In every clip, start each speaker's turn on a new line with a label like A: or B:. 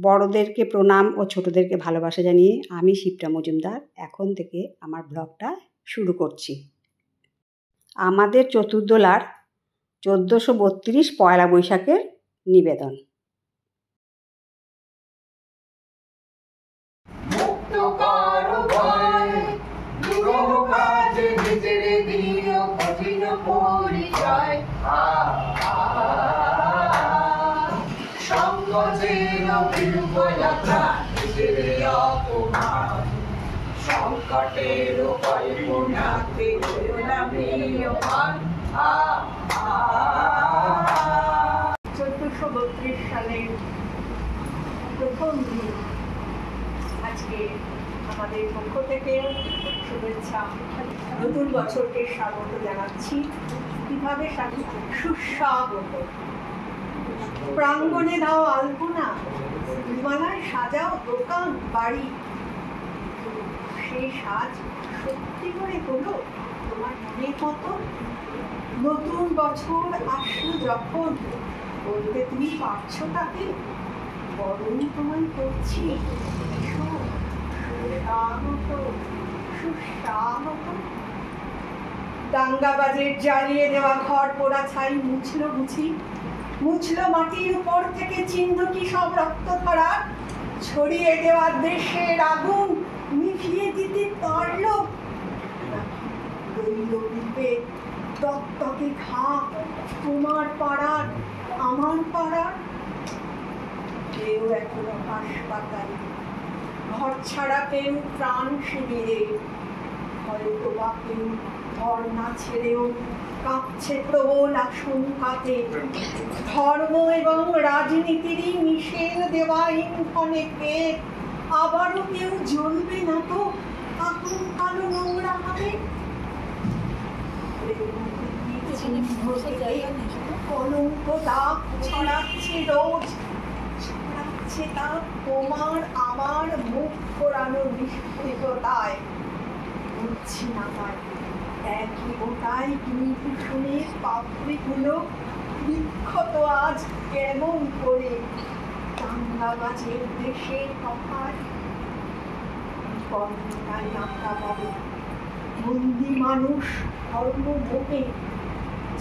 A: বড়দেরকে প্রণাম ও ছোটদেরকে ভালোবাসা জানিয়ে আমি শিপ্রা মজুমদার এখন থেকে আমার ব্লগটা শুরু করছি। আমাদের চতুর্দোলার 1432 পয়লা বৈশাখের নিবেদন।
B: সংকটের কল্পনাতে 1432 সালের প্রথম দিন আজকে আমাদের পক্ষ থেকে শুভেচ্ছা, নতুন বছরকে স্বাগত জানাচ্ছি। কিভাবে সুস্বাগত প্রাঙ্গণে দাও আলপনা, মালায় সাজাও দোকান বাড়ি। সেই সাজ সত্যি করে হলো তোমার মনের মতো? নতুন বছর আসলো যখন বলতে তুমি পারছো তাকে, বরং তোমায় করছি সুস্বাগত। দাঙ্গাবাজের জ্বালিয়ে দেওয়া ঘর পোড়া ছাই মুছলো বুঝি, মুছলো মাটির উপর থেকে চিহ্ন কি সব রক্ত ধরা, ছড়িয়ে দেওয়া দেশের আগুন নিভিয়ে দিতে পারলো? দত্তকে ঘা তোমার পাড়ার আমার পাড়ার। কেউ এখনো হাসপাতালে, ঘর ছাড়া কেউ প্রাণ শিবিরে, হয়তো বা কেউ ঘর না ছেড়েও কাঁপছে প্রবল আশঙ্কাতে। ধর্ম এবং রাজনীতিরই মিশেল দেওয়া ইন্ধনে কে আবারও কেউ জ্বলবে না তো আগুন কালো নোংরা হবে? কলঙ্ক দাগ ছড়াচ্ছে রোজ, ছড়াচ্ছে তা তোমার আমার মুখ পোড়ানো নিষ্ঠুরতায়। বুঝছি না তাই একই ওটাই দুই ভূষণের পাপড়িগুলো বিক্ষত আজ কেমন করে দাঙ্গাবাজের দেশের কথায়। কর্মটাই আমরা বলে বন্দি মানুষ ধর্ম মোহে,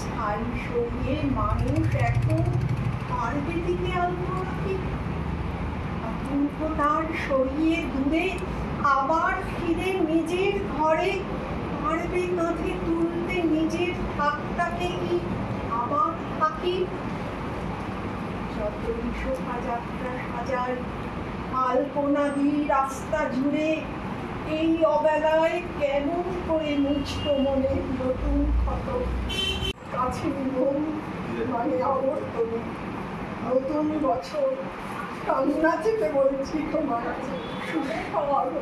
B: ছাই সরিয়ে মানুষ এখন পারবে দিকে আন্দোলনকে। অপূর্বতার সরিয়ে দূরে আবার ফিরে নিজের ঘরে, পারবে কাঁধে তুলতে নিজের থাকটাকে কি আবার থাকি? যত শোভাযাত্রা সাজায় আলপনা দিয়ে রাস্তা জুড়ে, এই অবেলায় কেমন করে মুছত মনে নতুন ক্ষত। কাছে মানে আবর্তনে নতুন বছর কান্না চেপে বলছি তোমার সুস্বাগত।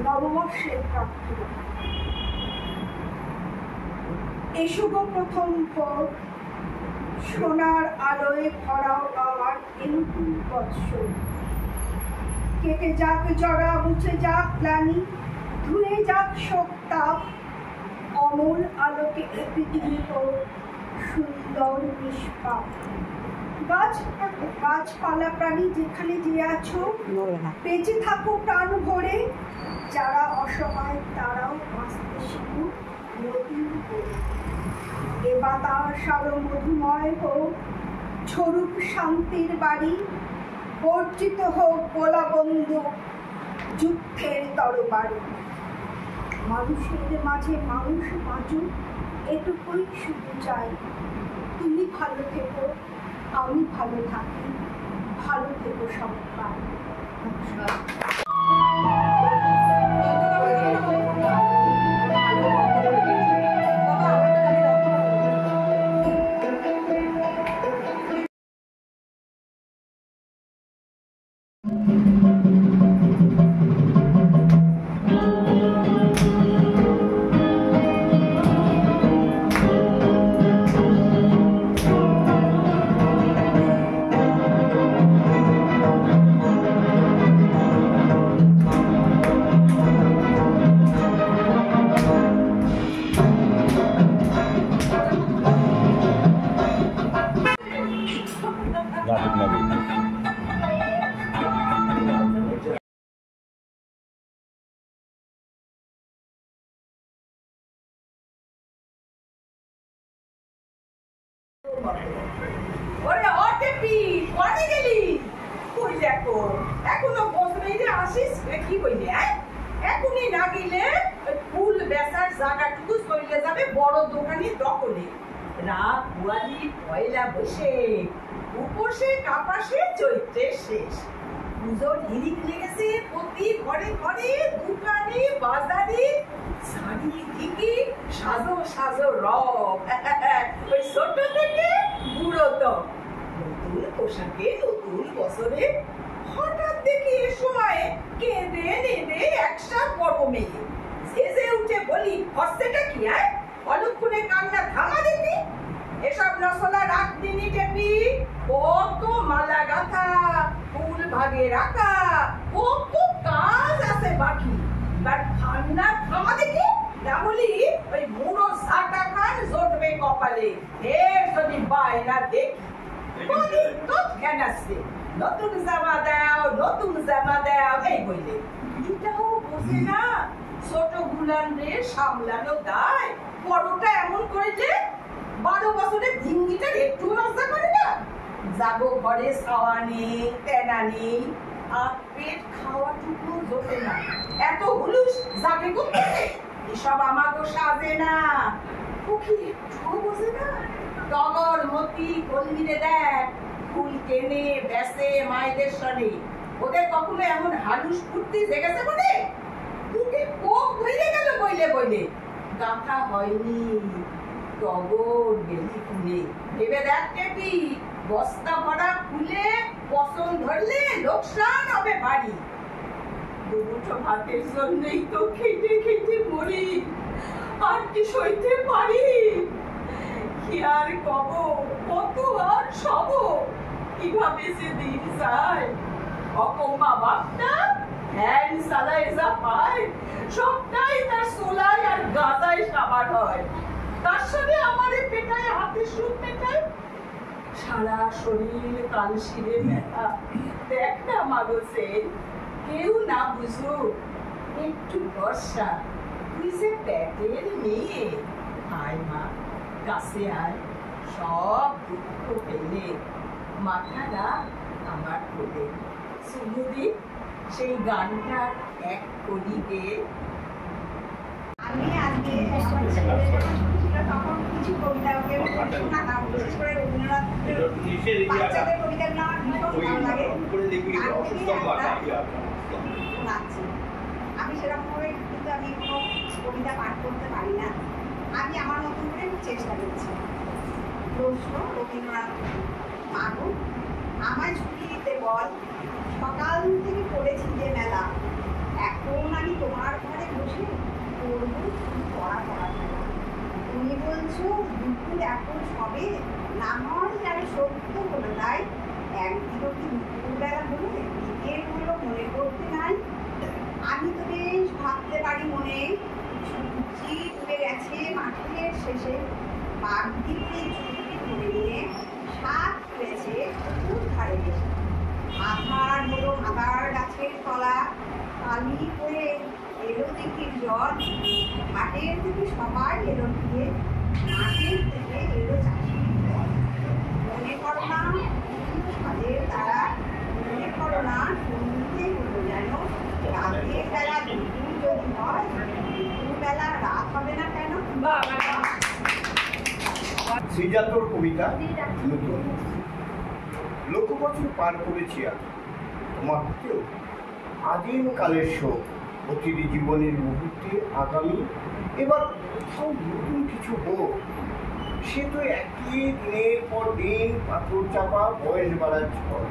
B: নববর্ষের প্রার্থনা। এই শুভ প্রথম পর সোনার আলোয় ভরাও আবার এই নতুন বৎসর। কেটে যাক জড়া, মুছে যাক গ্লানি, ধুয়ে যাক শোক তাপ, অমল আলোকে এ পৃথিবী হোক সুন্দর নিষ্পাপ। গাছপালা প্রাণী যেখানে যে আছো বেঁচে থাকো প্রাণ ভরে, যারা অসহায় তারাও বাঁচতে শিখুক নতুন করে। এ বাতাস আরো মধুময় হোক, ঝরুক শান্তির বাড়ি, বর্জিত হোক গোলা বন্দুক যুদ্ধের তরবারি। মানুষের মাঝে মানুষ বাঁচুক এটুকুই শুধু চাই। তুমি ভালো থেকো, আমি ভালো থাকি, ভালো থেকো সবাই। নমস্কার। বটে। ওরে অটেপি কোনে গেলি? কই দেখো এখনো বসবেই যে আসিস কি কইলে এখনই না গেলে ফুল বেচার জায়গাটুকু চলে যাবে বড় দোকানি দখলে। রাত বুয়ালি পয়লা বসে উপসে কাপাসে চৈত্রে শেষ। পুজোর হিড়িক লেগেছে প্রতি ঘরে ঘরে দোকানে বাজারে চারিদিকে সাজো সাজো রব। ওই ছোট থেকে বুড়ো তো নতুন পোশাকে নতুন বছরে হঠাৎ দেখি এ সময় কেঁদে নেদে একসাথ বড় মেয়ে সেজে উঠে বলি হস্তেটা কি অলক্ষণে কান্না থামা দেখি। এসব রসলা রাত দিনই টেপি কত মালা গাথা ফুল ভাগে রাখা কত কাজ আছে বাকি। এবার কান্না থামা দেখি না বলি ওই বুড়ো ঝাঁটা খান জোটবে কপালে। এর যদি বাইনা দেখি বলি তো কেন আসছে নতুন জামা দাও নতুন জামা দাও এই বললে এটাও বোঝে না ছোট গুলান রে সামলানো দায়। বড়টা এমন করেছে 12 বছরের জিঙ্গিটার একটু লজ্জা করে না। যাবো ঘরে খাওয়া নেই তেনা নেই আর পেট খাওয়াটুকু জোটে না। এত হুলুস যাবে কোথায়? এসব আমাকে সাজে না। ওকে একটু বোঝে না। টগর মতি কলমিরে দেখ ফুল কেনে বেসে মায়েদের সনে। ওদের কখনো এমন হালুস ফুর্তি জেগেছে বলে দুটি কোপ ধরে গেল বইলে বইলে গাঁথা হয়নি টগর বেলি ফুলে। ভেবে দেখ টেপি বস্তা ভরা ফুলে পছন্দ ধরলে লোকসান হবে বাড়ি। দুটো ভাতের জন্যই তো খেটে খেটে মরি আর কি সইতে পারি। কি আর কব কত আর সব কিভাবে সে দিন যায়। অকম্মা বাপটা হ্যান্ড সালাই যা পায় সবটাই তার সোলাই আর গাদায় সাবার হয়। তার সঙ্গে আমাদের পেটায় হাতে সুখ পেটায় সারা শরীর কালশিরে ব্যথা। দেখ না মাগো সে কেউ না বুঝুক একটু বর্ষা তুই যে পেটের মেয়ে। আয় মা কাছে আয় সব দুঃখ ফেলে মাথাটা আমার কোলে। সুমুদি সেই গানটা এক করিবে। আমি আজকে তখন কিছু কবিতা শোনাতাম বিশেষ করে রবীন্দ্রনাথের বাচ্চাদের কবিতাগুলো আমার ভীষণ ভালো লাগে। শোনাচ্ছি আমি সেরকমভাবে কিন্তু আমি কোনো কবিতা পাঠ করতে পারি না। আমি আমার মতন করে চেষ্টা করছি। প্রশ্ন রবীন্দ্রনাথ মাগো আমায় ছুটি দিতে বল সকাল থেকে পড়েছি যে মেলা এখন আমি তোমার ঘরে বসে করবো পড়া পড়া খেলা। তুমি বলছো দুপুর এখন সবে না হয় আমি সত্য হলো তাই একদিনও কি দুপুরবেলা হলো দিকের হলো মনে করতে নাই। আমি তো বেশ ভাবতে পারি মনে সূর্যি ডুবে গেছে মাঠের শেষে বাগদিকে চুলটি ধরে নিয়ে সাত ফেলেছে পুকুর ধারে বসে। আধার হলো আধার গাছের তলা কালি করে এলো দিঘির জল। মাঠের থেকে সবাই এলো দিয়ে মাঠের থেকে এলো চাষির জল। মনে করো না সাদের তারা মনে করো না সন্ধ্যে হলো যেন রাতের বেলা দুপুর যদি হয় দুপুর বেলা রাত হবে না কেন?
C: শ্রীজাতর কবিতা নতুন। লক্ষ বছর পার করেছি আর তোমার কেউ আদিম কালের শোক প্রতিটি জীবনের মুহূর্তে আগামী এবার কোথাও নতুন কিছু হোক। সে তো একই দিনের পর দিন পাথর চাপা বয়স বাড়ার ঝড়।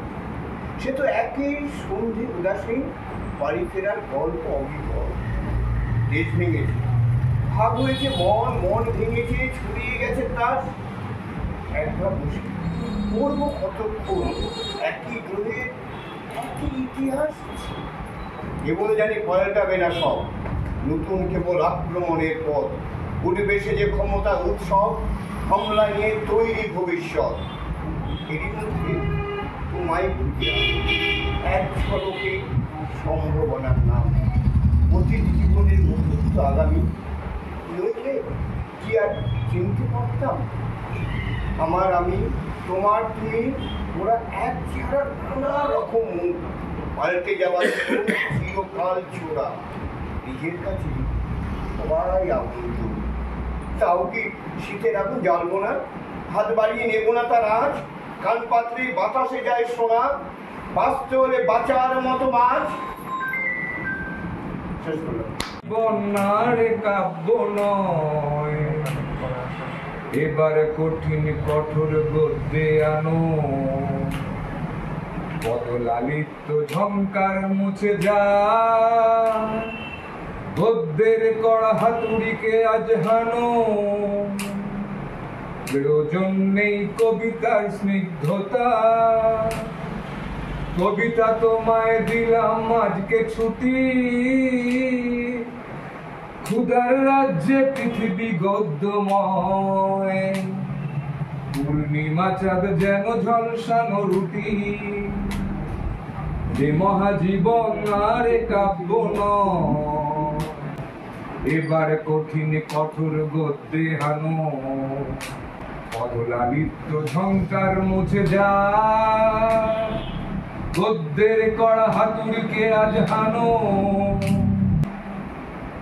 C: সে তো একই সন্ধে উদাসীন বাড়ি ফেরার গল্প অবিকল। দেশ ভেঙেছে ভাগ হয়েছে মন মন ভেঙেছে ছড়িয়ে গেছে তার। একবার বসে পড়ব কতক্ষণ একই গ্রহে একই ইতিহাস। কেবল জানি পাল্টাবে না সব নতুন কেবল আক্রমণের পথ উঠবে সে যে ক্ষমতা উৎসব হামলা নিয়ে তৈরি ভবিষ্যৎ। এরই মধ্যে তোমায় খুঁজে এক ঝলকে সম্ভাবনার নাম প্রতিটি জীবনের মুহূর্ত আগামী নইলে কি আর চিনতে পারতাম? আমার আমি, তোমার তুমি, ওরা এক চেহারার নানা রকম মুখ, পাল্টে যাওয়ার চিরকাল ছোড়া। নিজের কাছে সবাই আবদ্ধ। তাও কি শীতের আগুন জ্বালবো না? হাত বাড়িয়ে নেবো না তার আঁচ? কান পাত্রে বাতাসে যায় সোনা, বাঁচতে হলে বাঁচার মতো মাছ। শেষ করলাম।
D: বন্যার কাব্য নয়, এবার কঠিন কঠোর গদ্যে আনো। বদলালিপ্ত ঝংকার মুছে যায়, গদ্যের কড়া হাতুড়িকে আজ হানো। প্রয়োজন নেই কবিতার স্নিগ্ধতা, কবিতা তোমায় দিলাম আজকে ছুটি। ক্ষুধার রাজ্যে পৃথিবী গদ্যময়, পূর্ণিমা চাঁদ যেন ঝলসানো রুটি। যে মহাজীবন আর কাব্য নয়, এবার কঠিন কঠোর গদ্যে হানো। পদলালিপ্ত ঝংকার মুছে যায়, গদ্যের কড়া হাতুড়িকে আজ হানো।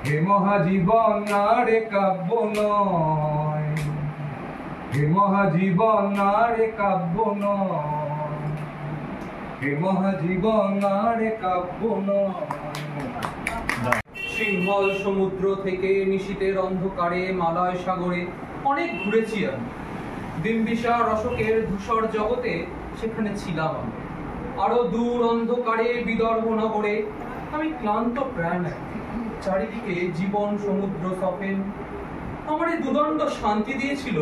D: হে মহাজীবন আর কাব্য নয়, হে মহাজীবন আর কাব্য নয়, হে মহাজীবন আর কাব্য নয়।
E: সিংহল সমুদ্র থেকে নিশীতের অন্ধকারে মালয় সাগরে অনেক ঘুরেছি আমি। বিম্বিসার অশোকের ধূসর জগতে সেখানে ছিলাম আমি। আরো দূর অন্ধকারে বিদর্ভ নগরে আমি ক্লান্ত প্রাণ একদিন। চারিদিকে জীবন সমুদ্র সফেন আমার এই দুদণ্ড শান্তি দিয়েছিল।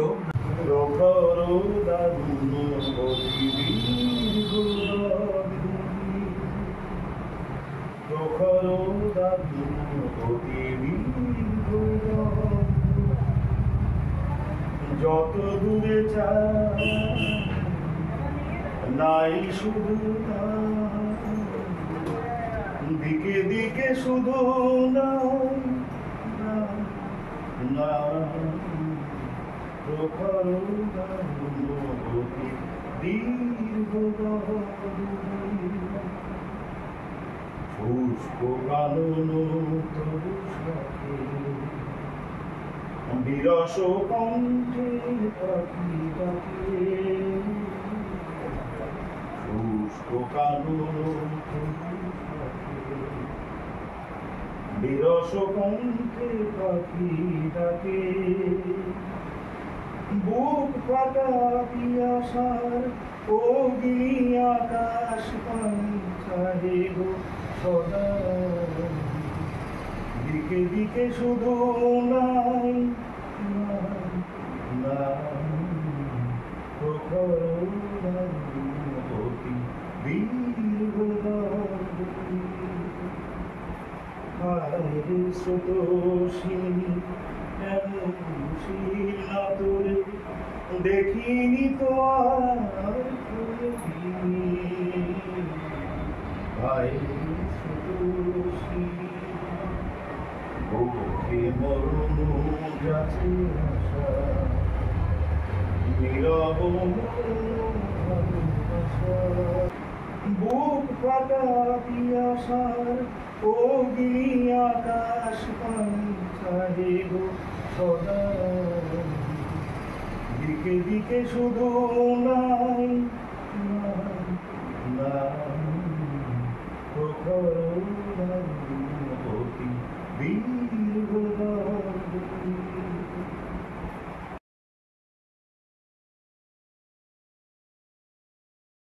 F: যত দূরে চাই নাই শুধু দিকে দিকে শুধু প্রখর দীর্ঘ পুষ্প কানন বিরস কণ্ঠে পাখি ডাকে, পুষ্প কানন বিরস কণ্ঠে পাখি ডাকে। বুক ফাটা পিয়াসার অগ্নি আকাশ পানি চাহে গো সদা। দিকে দিকে শুধু নাই দেখিনি তো মরণ যাচ্ছে আশা নীরব বুক ফাটা পিয়াসার অগ্নি আকাশ পানি চাহে গো সদা। দিকে দিকে শুধু নাই প্রখর